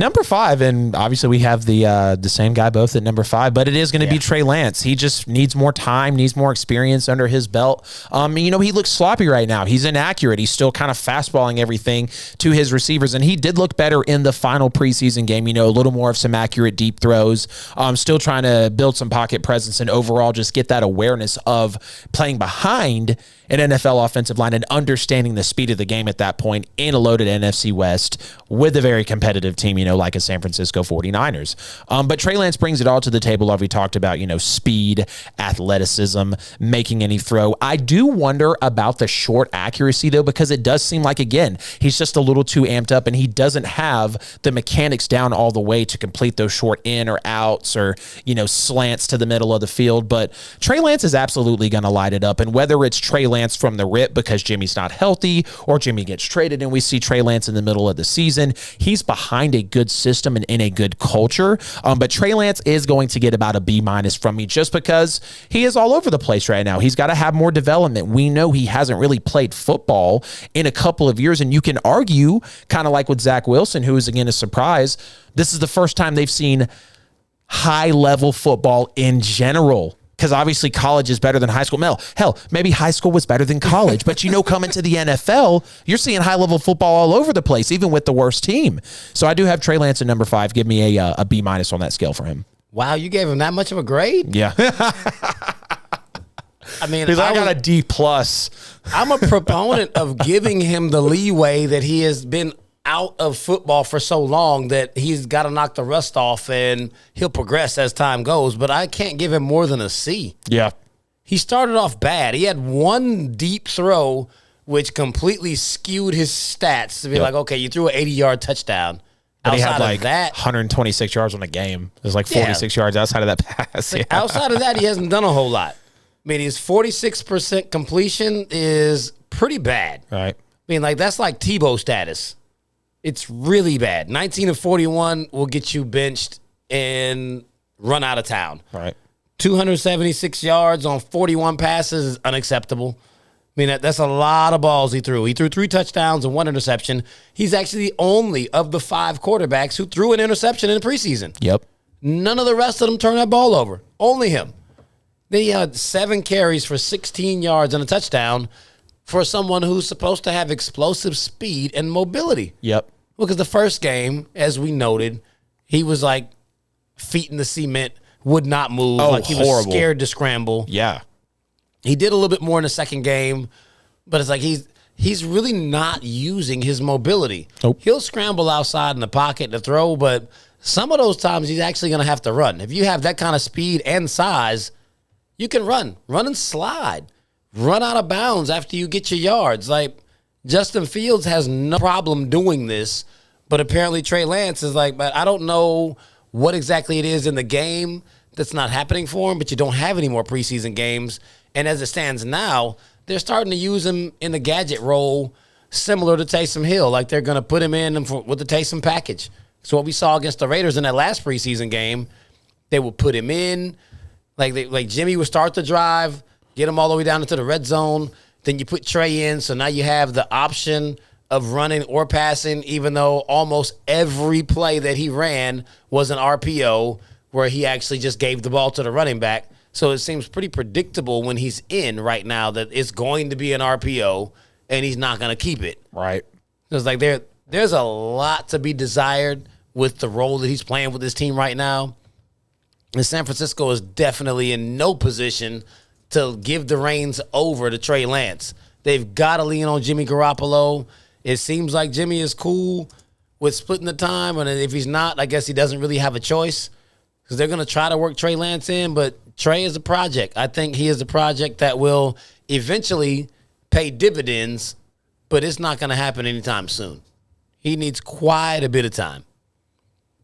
Number 5, and obviously we have the same guy both at number 5, but it is going to be Trey Lance. He just needs more time, needs more experience under his belt. He looks sloppy right now. He's inaccurate. He's still kind of fastballing everything to his receivers, and he did look better in the final preseason game. A little more of some accurate deep throws. Still trying to build some pocket presence and overall just get that awareness of playing behind an NFL offensive line and understanding the speed of the game at that point in a loaded NFC West with a very competitive team, like a San Francisco 49ers. But Trey Lance brings it all to the table, like we talked about, speed, athleticism, making any throw. I do wonder about the short accuracy, though, because it does seem like, again, he's just a little too amped up and he doesn't have the mechanics down all the way to complete those short in or outs or, slants to the middle of the field. But Trey Lance is absolutely going to light it up. And whether it's Trey Lance from the rip because Jimmy's not healthy or Jimmy gets traded and we see Trey Lance in the middle of the season, he's behind a good system and in a good culture. But Trey Lance is going to get about a B- from me just because he is all over the place right now. He's got to have more development. We know he hasn't really played football in a couple of years, and you can argue, kind of like with Zach Wilson, who is again a surprise, this is the first time they've seen high-level football in general. Because obviously college is better than high school. Hell, maybe high school was better than college. But coming to the NFL, you're seeing high-level football all over the place, even with the worst team. So I do have Trey Lance at number 5. Give me a B- on that scale for him. Wow, you gave him that much of a grade? Yeah. I mean, I got a D+. I'm a proponent of giving him the leeway that he has been out of football for so long that he's got to knock the rust off and he'll progress as time goes. But I can't give him more than a C. Yeah. He started off bad. He had one deep throw, which completely skewed his stats to be like, okay, you threw an 80-yard touchdown. But he had like 126 yards on the game. It was like 46 yards outside of that pass. Like, outside of that, he hasn't done a whole lot. I mean, his 46% completion is pretty bad. Right. I mean, that's like Tebow status. It's really bad. 19 of 41 will get you benched and run out of town. Right. 276 yards on 41 passes is unacceptable. I mean, that's a lot of balls he threw. He threw 3 touchdowns and 1 interception. He's actually the only of the 5 quarterbacks who threw an interception in the preseason. Yep. None of the rest of them turned that ball over. Only him. Then he had 7 carries for 16 yards and a touchdown for someone who's supposed to have explosive speed and mobility. Yep. Because the first game, as we noted, he was like feet in the cement, would not move. Oh, like he was scared to scramble. Yeah. He did a little bit more in the second game, but it's like he's really not using his mobility. Nope. He'll scramble outside in the pocket to throw, but some of those times he's actually going to have to run. If you have that kind of speed and size, you can run and slide. Run out of bounds after you get your yards. Like, Justin Fields has no problem doing this, but apparently Trey Lance is like, but I don't know what exactly it is in the game that's not happening for him, but you don't have any more preseason games. And as it stands now, they're starting to use him in the gadget role similar to Taysom Hill. Like, they're going to put him in with the Taysom package. So what we saw against the Raiders in that last preseason game, they would put him in. Like Jimmy would start the drive, get him all the way down into the red zone. Then you put Trey in, so now you have the option of running or passing, even though almost every play that he ran was an RPO where he actually just gave the ball to the running back. So it seems pretty predictable when he's in right now that it's going to be an RPO and he's not going to keep it. Right. It's like there's a lot to be desired with the role that he's playing with this team right now. And San Francisco is definitely in no position to give the reins over to Trey Lance. They've got to lean on Jimmy Garoppolo. It seems like Jimmy is cool with splitting the time, and if he's not, I guess he doesn't really have a choice because they're going to try to work Trey Lance in, but Trey is a project. I think he is a project that will eventually pay dividends, but it's not going to happen anytime soon. He needs quite a bit of time.